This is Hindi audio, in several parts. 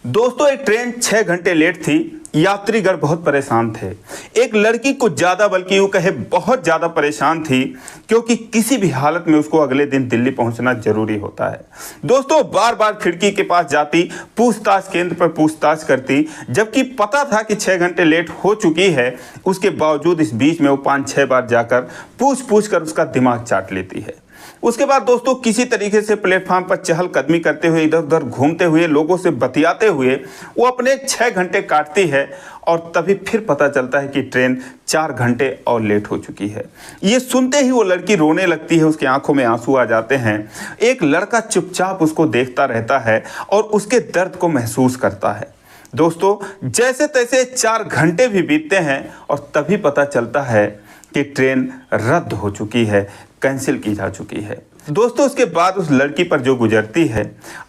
दोस्तों एक ट्रेन 6 घंटे लेट थी। यात्रीगण बहुत परेशान थे। एक लड़की कुछ ज्यादा बल्कि यूं कहे बहुत ज्यादा परेशान थी, क्योंकि किसी भी हालत में उसको अगले दिन दिल्ली पहुंचना जरूरी होता है। दोस्तों बार बार खिड़की के पास जाती, पूछताछ केंद्र पर पूछताछ करती, जबकि पता था कि 6 घंटे लेट हो चुकी है। उसके बावजूद इस बीच में वो 5-6 बार जाकर पूछ कर उसका दिमाग चाट लेती है। उसके बाद दोस्तों किसी तरीके से प्लेटफॉर्म पर चहलकदमी करते हुए, इधर उधर घूमते हुए, लोगों से बतियाते हुए वो अपने 6 घंटे काटती है। और तभी फिर पता चलता है कि ट्रेन 4 घंटे और लेट हो चुकी है। ये सुनते ही वो लड़की रोने लगती है, उसकी आंखों में आंसू आ जाते हैं। एक लड़का चुपचाप उसको देखता रहता है और उसके दर्द को महसूस करता है। दोस्तों जैसे तैसे 4 घंटे भी बीतते हैं और तभी पता चलता है कि ट्रेन रद्द हो चुकी है, कैंसिल की जा चुकी है। दोस्तों उसके बाद उस लड़की पर जो गुजरती है,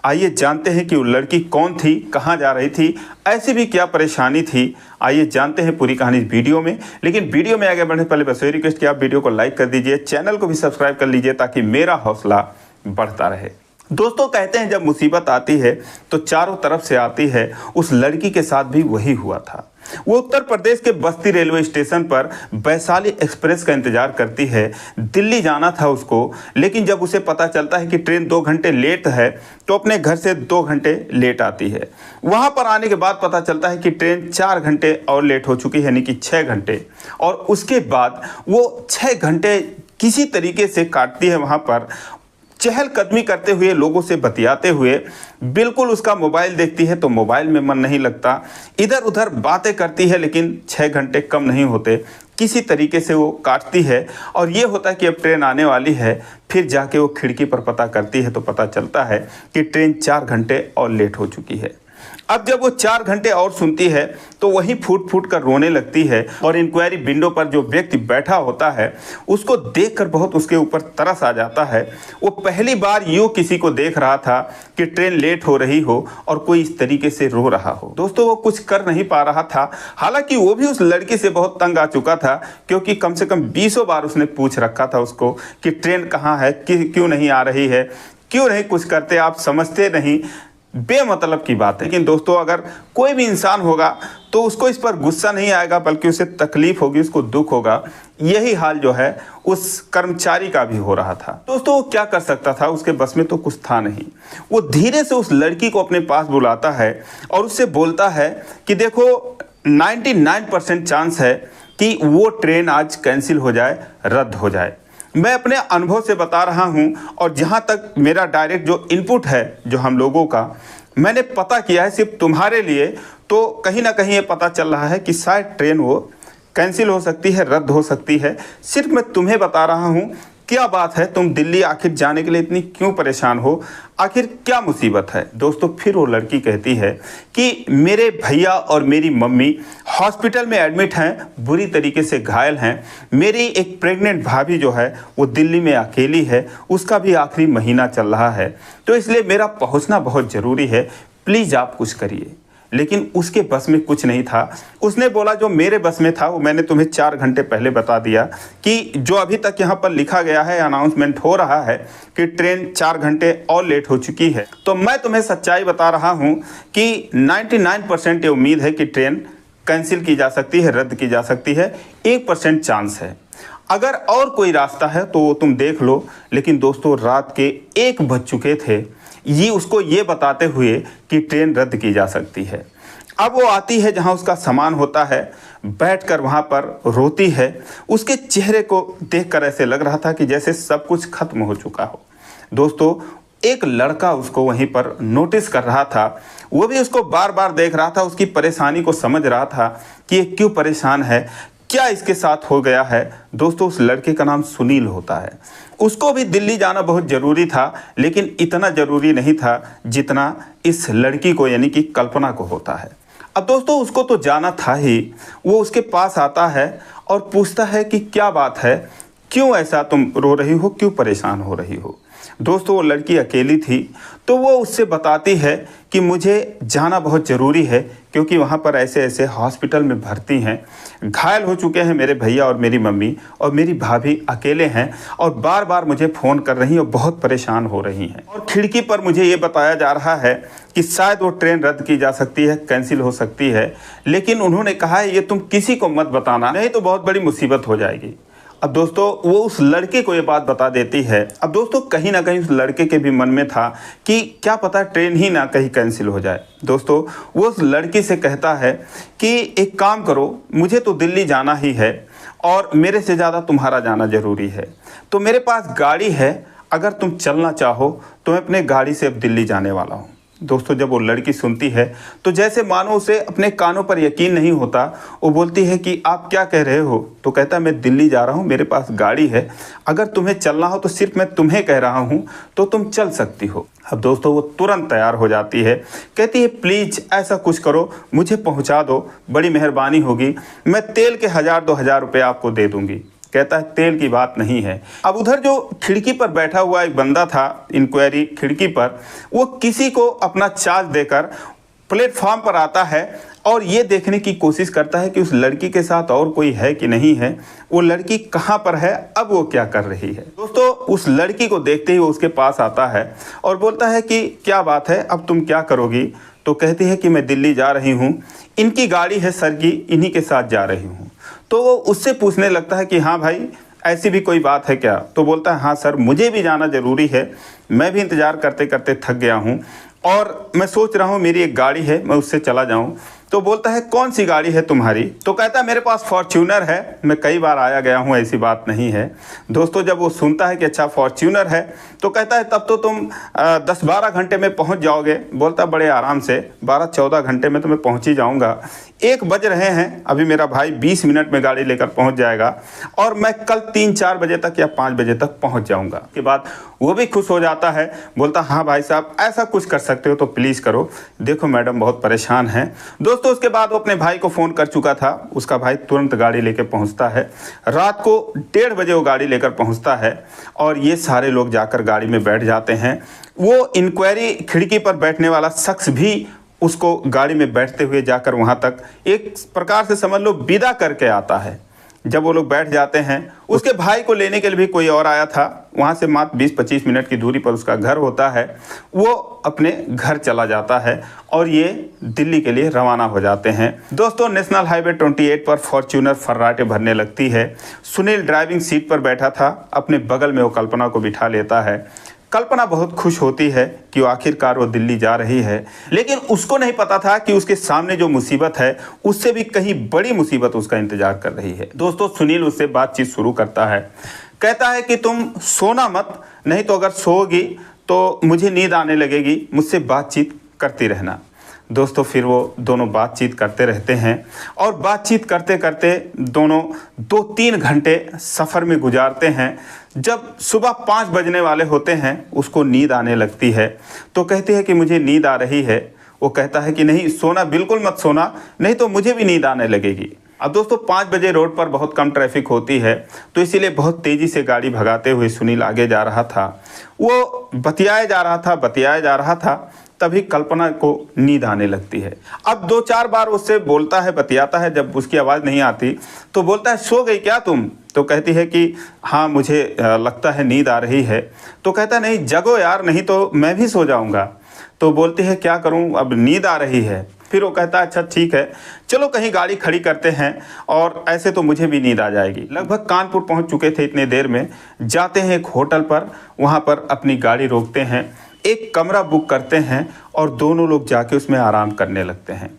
आइए जानते हैं कि वो लड़की कौन थी, कहाँ जा रही थी, ऐसी भी क्या परेशानी थी। आइए जानते हैं पूरी कहानी इस वीडियो में। लेकिन वीडियो में आगे बढ़ने से पहले बस वही रिक्वेस्ट कि आप वीडियो को लाइक कर दीजिए, चैनल को भी सब्सक्राइब कर लीजिए ताकि मेरा हौसला बढ़ता रहे। दोस्तों कहते हैं जब मुसीबत आती है तो चारों तरफ से आती है। उस लड़की के साथ भी वही हुआ था। वो उत्तर प्रदेश के बस्ती रेलवे स्टेशन पर वैशाली एक्सप्रेस का इंतजार करती है। दिल्ली जाना था उसको, लेकिन जब उसे पता चलता है कि ट्रेन 2 घंटे लेट है तो अपने घर से 2 घंटे लेट आती है। वहां पर आने के बाद पता चलता है कि ट्रेन 4 घंटे और लेट हो चुकी है, यानी कि 6 घंटे। और उसके बाद वो 6 घंटे किसी तरीके से काटती है वहां पर, चहलकदमी करते हुए, लोगों से बतियाते हुए। बिल्कुल उसका मोबाइल देखती है तो मोबाइल में मन नहीं लगता, इधर उधर बातें करती है, लेकिन 6 घंटे कम नहीं होते। किसी तरीके से वो काटती है और ये होता है कि अब ट्रेन आने वाली है। फिर जाके वो खिड़की पर पता करती है तो पता चलता है कि ट्रेन 4 घंटे और लेट हो चुकी है। अब जब वो 4 घंटे और सुनती है तो वहीं फूट फूट कर रोने लगती है। और इंक्वायरी विंडो पर जो व्यक्ति बैठा होता है उसको देखकर बहुत उसके ऊपर तरस आ जाता है। वो पहली बार यूँ किसी को देख रहा था कि ट्रेन लेट हो रही हो और कोई इस तरीके से रो रहा हो। दोस्तों वो कुछ कर नहीं पा रहा था। हालांकि वो भी उस लड़की से बहुत तंग आ चुका था, क्योंकि कम से कम 20 बार उसने पूछ रखा था उसको कि ट्रेन कहाँ है, क्यों नहीं आ रही है, क्यों नहीं कुछ करते, आप समझते नहीं, बेमतलब की बात है। लेकिन दोस्तों अगर कोई भी इंसान होगा तो उसको इस पर गुस्सा नहीं आएगा, बल्कि उसे तकलीफ होगी, उसको दुख होगा। यही हाल जो है उस कर्मचारी का भी हो रहा था। दोस्तों वो क्या कर सकता था, उसके बस में तो कुछ था नहीं। वो धीरे से उस लड़की को अपने पास बुलाता है और उससे बोलता है कि देखो 99% चांस है कि वो ट्रेन आज कैंसिल हो जाए, रद्द हो जाए। मैं अपने अनुभव से बता रहा हूं और जहां तक मेरा डायरेक्ट जो इनपुट है जो हम लोगों का, मैंने पता किया है सिर्फ तुम्हारे लिए, तो कहीं ना कहीं ये पता चल रहा है कि शायद ट्रेन वो कैंसिल हो सकती है, रद्द हो सकती है। सिर्फ मैं तुम्हें बता रहा हूं क्या बात है, तुम दिल्ली आखिर जाने के लिए इतनी क्यों परेशान हो, आखिर क्या मुसीबत है। दोस्तों फिर वो लड़की कहती है कि मेरे भैया और मेरी मम्मी हॉस्पिटल में एडमिट हैं, बुरी तरीके से घायल हैं। मेरी एक प्रेग्नेंट भाभी जो है वो दिल्ली में अकेली है, उसका भी आखिरी महीना चल रहा है, तो इसलिए मेरा पहुंचना बहुत ज़रूरी है, प्लीज़ आप कुछ करिए। लेकिन उसके बस में कुछ नहीं था। उसने बोला जो मेरे बस में था वो मैंने तुम्हें 4 घंटे पहले बता दिया कि जो अभी तक यहाँ पर लिखा गया है, अनाउंसमेंट हो रहा है कि ट्रेन 4 घंटे और लेट हो चुकी है। तो मैं तुम्हें सच्चाई बता रहा हूँ कि 99% ये उम्मीद है कि ट्रेन कैंसिल की जा सकती है, रद्द की जा सकती है। 1% चांस है, अगर और कोई रास्ता है तो तुम देख लो। लेकिन दोस्तों रात के 1 बज चुके थे ये उसको ये बताते हुए कि ट्रेन रद्द की जा सकती है। अब वो आती है जहां उसका सामान होता है, बैठकर वहां पर रोती है। उसके चेहरे को देखकर ऐसे लग रहा था कि जैसे सब कुछ खत्म हो चुका हो। दोस्तों एक लड़का उसको वहीं पर नोटिस कर रहा था, वो भी उसको बार बार देख रहा था, उसकी परेशानी को समझ रहा था कि ये क्यों परेशान है, क्या इसके साथ हो गया है। दोस्तों उस लड़के का नाम सुनील होता है। उसको भी दिल्ली जाना बहुत ज़रूरी था, लेकिन इतना ज़रूरी नहीं था जितना इस लड़की को यानी कि कल्पना को होता है। अब दोस्तों उसको तो जाना था ही। वो उसके पास आता है और पूछता है कि क्या बात है, क्यों ऐसा तुम रो रही हो, क्यों परेशान हो रही हो। दोस्तों वो लड़की अकेली थी, तो वो उससे बताती है कि मुझे जाना बहुत ज़रूरी है क्योंकि वहाँ पर ऐसे ऐसे हॉस्पिटल में भर्ती हैं, घायल हो चुके हैं मेरे भैया और मेरी मम्मी, और मेरी भाभी अकेले हैं और बार बार मुझे फ़ोन कर रही हैं और बहुत परेशान हो रही हैं। और खिड़की पर मुझे ये बताया जा रहा है कि शायद वो ट्रेन रद्द की जा सकती है, कैंसिल हो सकती है, लेकिन उन्होंने कहा है ये तुम किसी को मत बताना, नहीं तो बहुत बड़ी मुसीबत हो जाएगी। अब दोस्तों वो उस लड़के को ये बात बता देती है। अब दोस्तों कहीं ना कहीं उस लड़के के भी मन में था कि क्या पता ट्रेन ही ना कहीं कैंसिल हो जाए। दोस्तों वो उस लड़की से कहता है कि एक काम करो, मुझे तो दिल्ली जाना ही है और मेरे से ज़्यादा तुम्हारा जाना ज़रूरी है, तो मेरे पास गाड़ी है, अगर तुम चलना चाहो तो मैं अपने गाड़ी से अब दिल्ली जाने वाला हूँ। दोस्तों जब वो लड़की सुनती है तो जैसे मानो उसे अपने कानों पर यकीन नहीं होता। वो बोलती है कि आप क्या कह रहे हो? तो कहता है मैं दिल्ली जा रहा हूँ, मेरे पास गाड़ी है, अगर तुम्हें चलना हो तो सिर्फ मैं तुम्हें कह रहा हूँ तो तुम चल सकती हो। अब दोस्तों वो तुरंत तैयार हो जाती है, कहती है प्लीज़ ऐसा कुछ करो, मुझे पहुँचा दो, बड़ी मेहरबानी होगी, मैं तेल के 1000-2000 रुपये आपको दे दूँगी। कहता है तेल की बात नहीं है। अब उधर जो खिड़की पर बैठा हुआ एक बंदा था, इंक्वायरी खिड़की पर, वो किसी को अपना चार्ज देकर प्लेटफॉर्म पर आता है और ये देखने की कोशिश करता है कि उस लड़की के साथ और कोई है कि नहीं है, वो लड़की कहाँ पर है, अब वो क्या कर रही है। दोस्तों उस लड़की को देखते ही वो उसके पास आता है और बोलता है कि क्या बात है, अब तुम क्या करोगी? तो कहती है कि मैं दिल्ली जा रही हूँ, इनकी गाड़ी है सर की, इन्हीं के साथ जा रही हूँ। तो वो उससे पूछने लगता है कि हाँ भाई ऐसी भी कोई बात है क्या? तो बोलता है हाँ सर, मुझे भी जाना ज़रूरी है, मैं भी इंतज़ार करते करते थक गया हूँ और मैं सोच रहा हूँ मेरी एक गाड़ी है, मैं उससे चला जाऊँ। तो बोलता है कौन सी गाड़ी है तुम्हारी? तो कहता है मेरे पास फॉर्च्यूनर है, मैं कई बार आया गया हूँ, ऐसी बात नहीं है। दोस्तों जब वो सुनता है कि अच्छा फॉर्च्यूनर है, तो कहता है तब तो तुम 10-12 घंटे में पहुँच जाओगे। बोलता है बड़े आराम से 12-14 घंटे में तो मैं पहुँच ही जाऊँगा, 1 बज रहे हैं, अभी मेरा भाई 20 मिनट में गाड़ी लेकर पहुँच जाएगा और मैं कल 3-4 बजे तक या 5 बजे तक पहुँच जाऊँगा। के बाद वो भी खुश हो जाता है, बोलता हाँ भाई साहब ऐसा कुछ कर सकते हो तो प्लीज़ करो, देखो मैडम बहुत परेशान हैं। दोस्तों उसके बाद वो अपने भाई को फ़ोन कर चुका था, उसका भाई तुरंत गाड़ी लेकर पहुंचता है। रात को 1:30 बजे वो गाड़ी लेकर पहुंचता है और ये सारे लोग जाकर गाड़ी में बैठ जाते हैं। वो इंक्वायरी खिड़की पर बैठने वाला शख्स भी उसको गाड़ी में बैठते हुए जाकर वहाँ तक एक प्रकार से समझ लो विदा करके आता है। जब वो लोग बैठ जाते हैं, उसके भाई को लेने के लिए भी कोई और आया था, वहाँ से मात्र 20-25 मिनट की दूरी पर उसका घर होता है। वो अपने घर चला जाता है और ये दिल्ली के लिए रवाना हो जाते हैं। दोस्तों नेशनल हाईवे 28 पर फॉर्च्यूनर फर्राटे भरने लगती है। सुनील ड्राइविंग सीट पर बैठा था, अपने बगल में वो कल्पना को बिठा लेता है। कल्पना बहुत खुश होती है कि वो आखिरकार वो दिल्ली जा रही है, लेकिन उसको नहीं पता था कि उसके सामने जो मुसीबत है उससे भी कहीं बड़ी मुसीबत उसका इंतजार कर रही है। दोस्तों सुनील उससे बातचीत शुरू करता है, कहता है कि तुम सोना मत, नहीं तो अगर सोओगी तो मुझे नींद आने लगेगी, मुझसे बातचीत करती रहना। दोस्तों फिर वो दोनों बातचीत करते रहते हैं और बातचीत करते करते दोनों 2-3 घंटे सफ़र में गुजारते हैं। जब सुबह 5 बजने वाले होते हैं उसको नींद आने लगती है, तो कहती है कि मुझे नींद आ रही है। वो कहता है कि नहीं सोना, बिल्कुल मत सोना, नहीं तो मुझे भी नींद आने लगेगी। अब दोस्तों 5 बजे रोड पर बहुत कम ट्रैफिक होती है, तो इसीलिए बहुत तेज़ी से गाड़ी भगाते हुए सुनील आगे जा रहा था। वो बतियाए जा रहा था, तभी कल्पना को नींद आने लगती है। अब 2-4 बार उससे बोलता है, बतियाता है, जब उसकी आवाज़ नहीं आती तो बोलता है सो गई क्या तुम? तो कहती है कि हाँ मुझे लगता है नींद आ रही है। तो कहता है नहीं जगो यार, नहीं तो मैं भी सो जाऊँगा। तो बोलती है क्या करूँ, अब नींद आ रही है। फिर वो कहता है अच्छा ठीक है, चलो कहीं गाड़ी खड़ी करते हैं और ऐसे तो मुझे भी नींद आ जाएगी। लगभग कानपुर पहुंच चुके थे, इतने देर में जाते हैं एक होटल पर, वहां पर अपनी गाड़ी रोकते हैं, एक कमरा बुक करते हैं और दोनों लोग जाके उसमें आराम करने लगते हैं।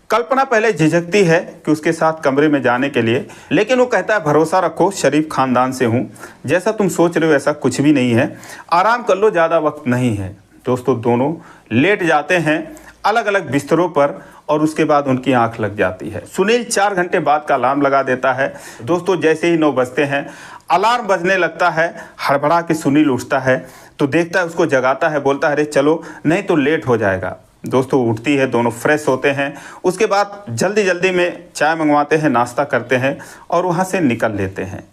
कल्पना पहले झिझकती है कि उसके साथ कमरे में जाने के लिए, लेकिन वो कहता है भरोसा रखो, शरीफ खानदान से हूँ, जैसा तुम सोच रहे हो ऐसा कुछ भी नहीं है, आराम कर लो, ज़्यादा वक्त नहीं है। दोस्तों दोनों लेट जाते हैं अलग अलग बिस्तरों पर और उसके बाद उनकी आंख लग जाती है। सुनील 4 घंटे बाद का अलार्म लगा देता है। दोस्तों जैसे ही 9 बजते हैं अलार्म बजने लगता है, हड़बड़ा के सुनील उठता है तो देखता है उसको जगाता है, बोलता है अरे चलो नहीं तो लेट हो जाएगा। दोस्तों उठती है, दोनों फ्रेश होते हैं, उसके बाद जल्दी जल्दी में चाय मंगवाते हैं, नाश्ता करते हैं और वहाँ से निकल लेते हैं।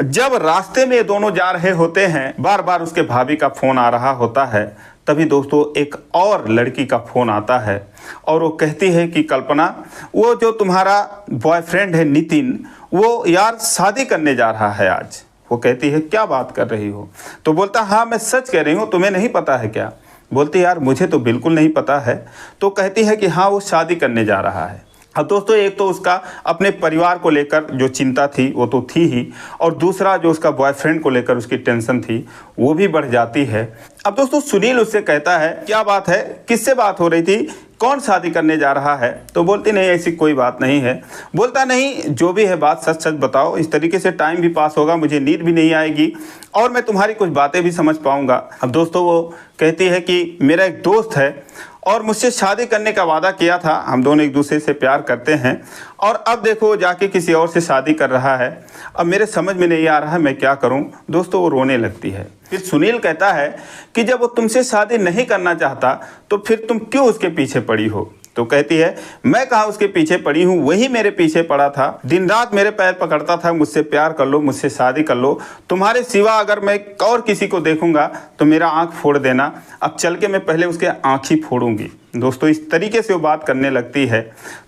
जब रास्ते में ये दोनों जा रहे होते हैं, बार बार उसके भाभी का फ़ोन आ रहा होता है, तभी दोस्तों एक और लड़की का फ़ोन आता है और वो कहती है कि कल्पना, वो जो तुम्हारा बॉयफ्रेंड है नितिन, वो यार शादी करने जा रहा है आज। वो कहती है क्या बात कर रही हो? तो बोलता हाँ मैं सच कह रही हूँ, तुम्हें नहीं पता है क्या? बोलती यार मुझे तो बिल्कुल नहीं पता है। तो कहती है कि हाँ वो शादी करने जा रहा है। अब दोस्तों एक तो उसका अपने परिवार को लेकर जो चिंता थी वो तो थी ही, और दूसरा जो उसका बॉयफ्रेंड को लेकर उसकी टेंशन थी वो भी बढ़ जाती है। अब दोस्तों सुनील उससे कहता है क्या बात है, किससे बात हो रही थी, कौन शादी करने जा रहा है? तो बोलती नहीं ऐसी कोई बात नहीं है। बोलता नहीं जो भी है बात सच सच बताओ, इस तरीके से टाइम भी पास होगा, मुझे नींद भी नहीं आएगी और मैं तुम्हारी कुछ बातें भी समझ पाऊंगा। अब दोस्तों वो कहती है कि मेरा एक दोस्त है और मुझसे शादी करने का वादा किया था, हम दोनों एक दूसरे से प्यार करते हैं और अब देखो जाके किसी और से शादी कर रहा है। अब मेरे समझ में नहीं आ रहा है मैं क्या करूं। दोस्तों वो रोने लगती है। फिर सुनील कहता है कि जब वो तुमसे शादी नहीं करना चाहता तो फिर तुम क्यों उसके पीछे पड़ी हो? तो कहती है मैं कहाँ उसके पीछे पड़ी हूँ, वही मेरे पीछे पड़ा था, दिन रात मेरे पैर पकड़ता था, मुझसे प्यार कर लो, मुझसे शादी कर लो, तुम्हारे सिवा अगर मैं और किसी को देखूंगा तो मेरा आंख फोड़ देना, अब चल के मैं पहले उसके आँख ही फोड़ूंगी। दोस्तों इस तरीके से वो बात करने लगती है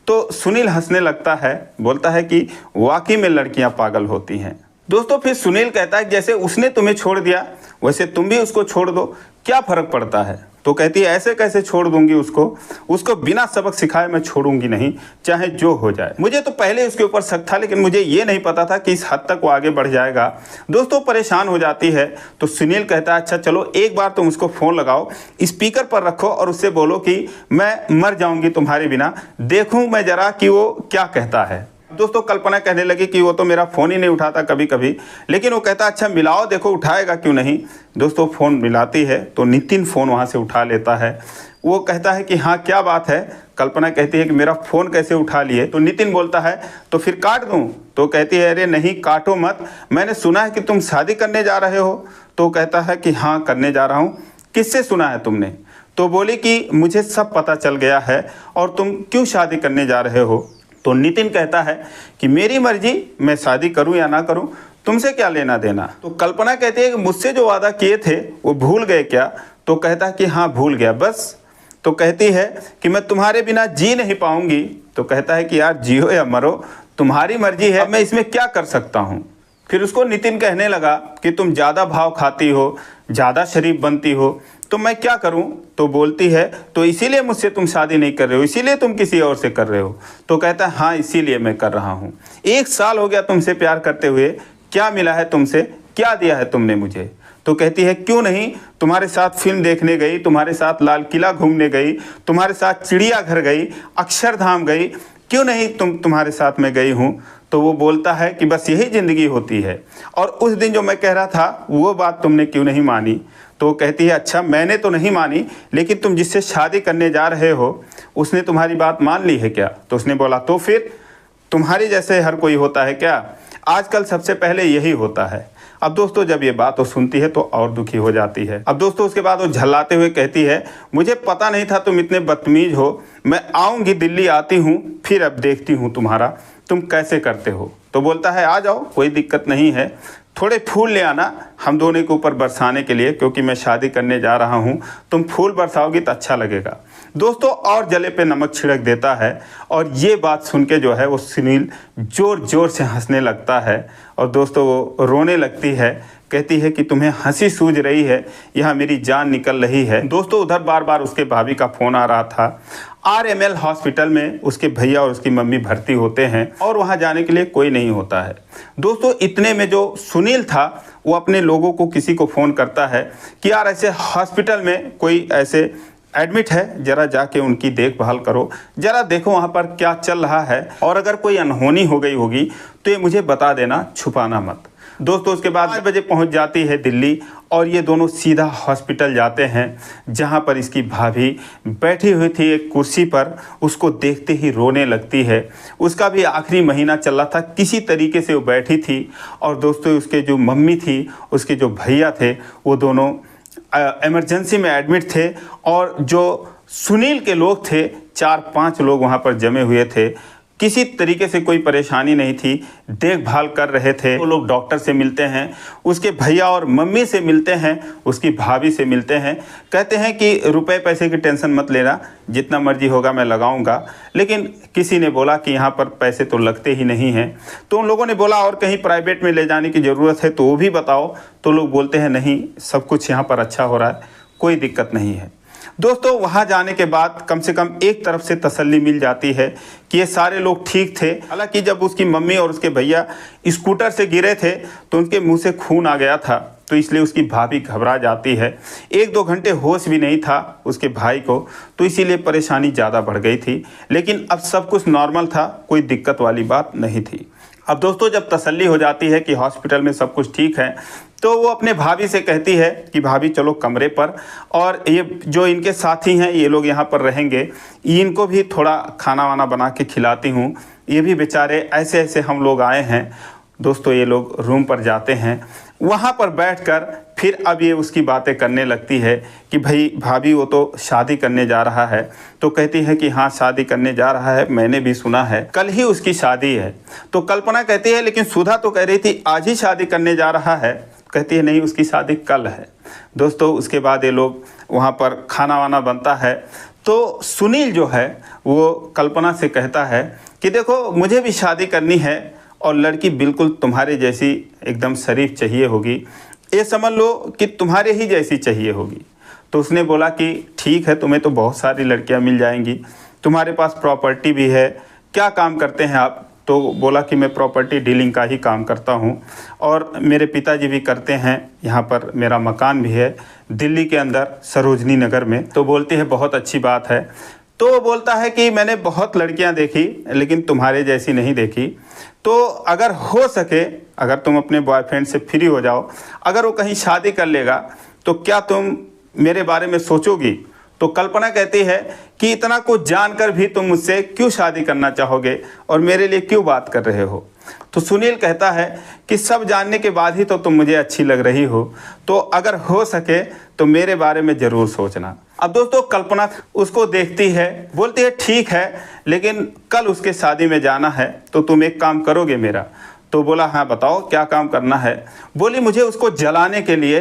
तो सुनील हंसने लगता है, बोलता है कि वाकई में लड़कियां पागल होती हैं। दोस्तों फिर सुनील कहता है जैसे उसने तुम्हें छोड़ दिया वैसे तुम भी उसको छोड़ दो, क्या फ़र्क पड़ता है? तो कहती है ऐसे कैसे छोड़ दूंगी उसको बिना सबक सिखाए मैं छोड़ूंगी नहीं, चाहे जो हो जाए। मुझे तो पहले उसके ऊपर शक था लेकिन मुझे ये नहीं पता था कि इस हद तक वो आगे बढ़ जाएगा। दोस्तों परेशान हो जाती है तो सुनील कहता है अच्छा चलो एक बार तुम उसको फ़ोन लगाओ, स्पीकर पर रखो और उससे बोलो कि मैं मर जाऊंगी तुम्हारे बिना, देखूं मैं ज़रा कि वो क्या कहता है। दोस्तों कल्पना कहने लगी कि वो तो मेरा फ़ोन ही नहीं उठाता कभी कभी, लेकिन वो कहता अच्छा मिलाओ देखो उठाएगा क्यों नहीं। दोस्तों फ़ोन मिलाती है तो नितिन फ़ोन वहाँ से उठा लेता है। वो कहता है कि हाँ क्या बात है? कल्पना कहती है कि मेरा फ़ोन कैसे उठा लिए? तो नितिन बोलता है तो फिर काट दूँ? तो कहती है अरे नहीं काटो मत, मैंने सुना है कि तुम शादी करने जा रहे हो। तो कहता है कि हाँ करने जा रहा हूँ। किससे सुना है तुमने? तो बोली कि मुझे सब पता चल गया है और तुम क्यों शादी करने जा रहे हो? तो नितिन कहता है कि मेरी मर्जी, मैं शादी करूं या ना करूं, तुमसे क्या लेना देना। तो कल्पना कहती है कि मुझसे जो वादा किए थे वो भूल गए क्या? तो कहता है कि हाँ भूल गया बस। तो कहती है कि मैं तुम्हारे बिना जी नहीं पाऊंगी। तो कहता है कि यार जियो या मरो, तुम्हारी मर्जी है, मैं इसमें क्या कर सकता हूँ। फिर उसको नितिन कहने लगा कि तुम ज़्यादा भाव खाती हो, ज़्यादा शरीफ बनती हो, तो मैं क्या करूं? तो बोलती है तो इसीलिए मुझसे तुम शादी नहीं कर रहे हो, इसीलिए तुम किसी और से कर रहे हो? तो कहता है हाँ इसीलिए मैं कर रहा हूं। 1 साल हो गया तुमसे प्यार करते हुए, क्या मिला है तुमसे, क्या दिया है तुमने मुझे? तो कहती है क्यों नहीं, तुम्हारे साथ फिल्म देखने गई, तुम्हारे साथ लाल किला घूमने गई, तुम्हारे साथ चिड़ियाघर गई, अक्षरधाम गई, क्यों नहीं तुम्हारे साथ में गई हूँ? तो वो बोलता है कि बस यही ज़िंदगी होती है, और उस दिन जो मैं कह रहा था वो बात तुमने क्यों नहीं मानी? तो कहती है अच्छा मैंने तो नहीं मानी, लेकिन तुम जिससे शादी करने जा रहे हो उसने तुम्हारी बात मान ली है क्या? तो उसने बोला तो फिर तुम्हारी जैसे हर कोई होता है क्या? आजकल सबसे पहले यही होता है। अब दोस्तों जब ये बात वो सुनती है तो और दुखी हो जाती है। अब दोस्तों उसके बाद वो झल्लाते हुए कहती है मुझे पता नहीं था तुम इतने बदतमीज हो, मैं आऊँगी दिल्ली, आती हूँ, फिर अब देखती हूँ तुम्हारा तुम कैसे करते हो। तो बोलता है आ जाओ कोई दिक्कत नहीं है, थोड़े फूल ले आना हम दोनों के ऊपर बरसाने के लिए, क्योंकि मैं शादी करने जा रहा हूँ, तुम फूल बरसाओगी तो अच्छा लगेगा। दोस्तों और जले पे नमक छिड़क देता है और ये बात सुन के जो है वो सुनील ज़ोर ज़ोर से हंसने लगता है और दोस्तों वो रोने लगती है, कहती है कि तुम्हें हंसी सूझ रही है, यहाँ मेरी जान निकल रही है। दोस्तों उधर बार बार उसके भाभी का फ़ोन आ रहा था। RML हॉस्पिटल में उसके भैया और उसकी मम्मी भर्ती होते हैं और वहाँ जाने के लिए कोई नहीं होता है। दोस्तों इतने में जो सुनील था वो अपने लोगों को किसी को फ़ोन करता है कि यार ऐसे हॉस्पिटल में कोई ऐसे एडमिट है, ज़रा जाके उनकी देखभाल करो, ज़रा देखो वहाँ पर क्या चल रहा है, और अगर कोई अनहोनी हो गई होगी तो ये मुझे बता देना, छुपाना मत। दोस्तों उसके बाद 5 बजे पहुंच जाती है दिल्ली और ये दोनों सीधा हॉस्पिटल जाते हैं, जहां पर इसकी भाभी बैठी हुई थी एक कुर्सी पर, उसको देखते ही रोने लगती है। उसका भी आखिरी महीना चल रहा था, किसी तरीके से वो बैठी थी और दोस्तों उसके जो मम्मी थी, उसके जो भैया थे, वो दोनों इमरजेंसी में एडमिट थे और जो सुनील के लोग थे, 4-5 लोग वहाँ पर जमे हुए थे। किसी तरीके से कोई परेशानी नहीं थी, देखभाल कर रहे थे। वो लोग डॉक्टर से मिलते हैं, उसके भैया और मम्मी से मिलते हैं, उसकी भाभी से मिलते हैं। कहते हैं कि रुपए पैसे की टेंशन मत लेना, जितना मर्जी होगा मैं लगाऊंगा। लेकिन किसी ने बोला कि यहाँ पर पैसे तो लगते ही नहीं हैं। तो उन लोगों ने बोला और कहीं प्राइवेट में ले जाने की ज़रूरत है तो वो भी बताओ। तो लोग बोलते हैं नहीं, सब कुछ यहाँ पर अच्छा हो रहा है, कोई दिक्कत नहीं है। दोस्तों वहाँ जाने के बाद कम से कम एक तरफ से तसल्ली मिल जाती है कि ये सारे लोग ठीक थे। हालांकि जब उसकी मम्मी और उसके भैया स्कूटर से गिरे थे तो उनके मुंह से खून आ गया था, तो इसलिए उसकी भाभी घबरा जाती है। 1-2 घंटे होश भी नहीं था उसके भाई को, तो इसीलिए परेशानी ज़्यादा बढ़ गई थी। लेकिन अब सब कुछ नॉर्मल था, कोई दिक्कत वाली बात नहीं थी। अब दोस्तों जब तसल्ली हो जाती है कि हॉस्पिटल में सब कुछ ठीक है, तो वो अपने भाभी से कहती है कि भाभी चलो कमरे पर, और ये जो इनके साथी हैं ये लोग यहाँ पर रहेंगे, इनको भी थोड़ा खाना वाना बना के खिलाती हूँ। ये भी बेचारे ऐसे ऐसे हम लोग आए हैं। दोस्तों ये लोग रूम पर जाते हैं, वहाँ पर बैठकर फिर अब ये उसकी बातें करने लगती है कि भाई भाभी वो तो शादी करने जा रहा है। तो कहती है कि हाँ शादी करने जा रहा है, मैंने भी सुना है, कल ही उसकी शादी है। तो कल्पना कहती है लेकिन सुधा तो कह रही थी आज ही शादी करने जा रहा है। कहती है नहीं, उसकी शादी कल है। दोस्तों उसके बाद ये लोग वहाँ पर खाना वाना बनता है, तो सुनील जो है वो कल्पना से कहता है कि देखो मुझे भी शादी करनी है और लड़की बिल्कुल तुम्हारे जैसी एकदम शरीफ चाहिए होगी, ये समझ लो कि तुम्हारे ही जैसी चाहिए होगी। तो उसने बोला कि ठीक है, तुम्हें तो बहुत सारी लड़कियां मिल जाएंगी, तुम्हारे पास प्रॉपर्टी भी है, क्या काम करते हैं आप? तो बोला कि मैं प्रॉपर्टी डीलिंग का ही काम करता हूँ और मेरे पिताजी भी करते हैं, यहाँ पर मेरा मकान भी है दिल्ली के अंदर सरोजनी नगर में। तो बोलती है बहुत अच्छी बात है। तो वो बोलता है कि मैंने बहुत लड़कियां देखी लेकिन तुम्हारे जैसी नहीं देखी, तो अगर हो सके, अगर तुम अपने बॉयफ्रेंड से फ्री हो जाओ, अगर वो कहीं शादी कर लेगा तो क्या तुम मेरे बारे में सोचोगी? तो कल्पना कहती है कि इतना कुछ जानकर भी तुम मुझसे क्यों शादी करना चाहोगे और मेरे लिए क्यों बात कर रहे हो? तो सुनील कहता है कि सब जानने के बाद ही तो तुम मुझे अच्छी लग रही हो, तो अगर हो सके तो मेरे बारे में ज़रूर सोचना। अब दोस्तों कल्पना उसको देखती है, बोलती है ठीक है, लेकिन कल उसके शादी में जाना है, तो तुम एक काम करोगे मेरा? तो बोला हाँ बताओ क्या काम करना है? बोली मुझे उसको जलाने के लिए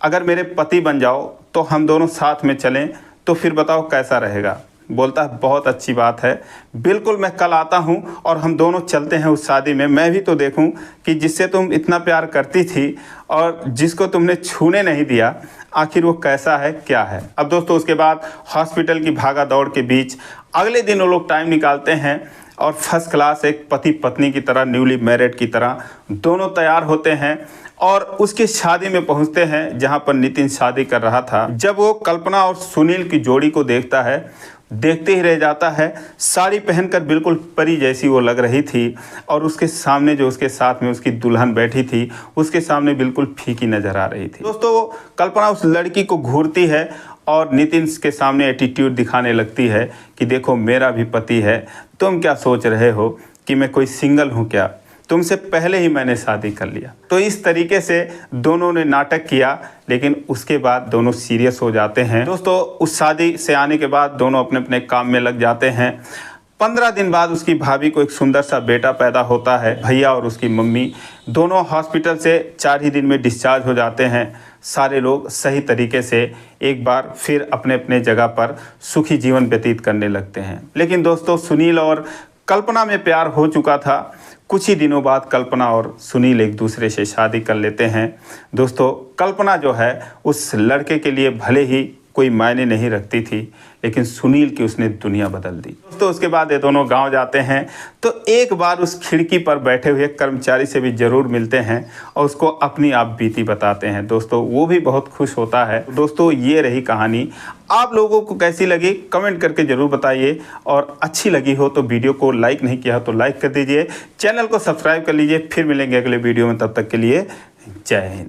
अगर मेरे पति बन जाओ तो हम दोनों साथ में चलें, तो फिर बताओ कैसा रहेगा? बोलता है बहुत अच्छी बात है, बिल्कुल मैं कल आता हूँ और हम दोनों चलते हैं उस शादी में। मैं भी तो देखूँ कि जिससे तुम इतना प्यार करती थी और जिसको तुमने छूने नहीं दिया, आखिर वो कैसा है क्या है। अब दोस्तों उसके बाद हॉस्पिटल की भागा दौड़ के बीच अगले दिन वो लोग टाइम निकालते हैं और फर्स्ट क्लास एक पति पत्नी की तरह, न्यूली मैरिड की तरह दोनों तैयार होते हैं और उसकी शादी में पहुंचते हैं जहां पर नितिन शादी कर रहा था। जब वो कल्पना और सुनील की जोड़ी को देखता है, देखते ही रह जाता है। साड़ी पहनकर बिल्कुल परी जैसी वो लग रही थी और उसके सामने जो उसके साथ में उसकी दुल्हन बैठी थी, उसके सामने बिल्कुल फीकी नजर आ रही थी। दोस्तों कल्पना उस लड़की को घूरती है और नितिन के सामने एटीट्यूड दिखाने लगती है कि देखो मेरा भी पति है, तुम क्या सोच रहे हो कि मैं कोई सिंगल हूँ क्या? तुमसे पहले ही मैंने शादी कर लिया। तो इस तरीके से दोनों ने नाटक किया, लेकिन उसके बाद दोनों सीरियस हो जाते हैं। दोस्तों उस शादी से आने के बाद दोनों अपने अपने काम में लग जाते हैं। 15 दिन बाद उसकी भाभी को एक सुंदर सा बेटा पैदा होता है। भैया और उसकी मम्मी दोनों हॉस्पिटल से 4 ही दिन में डिस्चार्ज हो जाते हैं। सारे लोग सही तरीके से एक बार फिर अपने अपने जगह पर सुखी जीवन व्यतीत करने लगते हैं। लेकिन दोस्तों सुनील और कल्पना में प्यार हो चुका था। कुछ ही दिनों बाद कल्पना और सुनील एक दूसरे से शादी कर लेते हैं। दोस्तों कल्पना जो है उस लड़के के लिए भले ही कोई मायने नहीं रखती थी, लेकिन सुनील की उसने दुनिया बदल दी। दोस्तों उसके बाद ये दोनों गांव जाते हैं तो एक बार उस खिड़की पर बैठे हुए कर्मचारी से भी ज़रूर मिलते हैं और उसको अपनी आप बीती बताते हैं। दोस्तों वो भी बहुत खुश होता है। दोस्तों ये रही कहानी। आप लोगों को कैसी लगी कमेंट करके ज़रूर बताइए, और अच्छी लगी हो तो वीडियो को लाइक नहीं किया तो लाइक कर दीजिए, चैनल को सब्सक्राइब कर लीजिए। फिर मिलेंगे अगले वीडियो में, तब तक के लिए जय हिंद।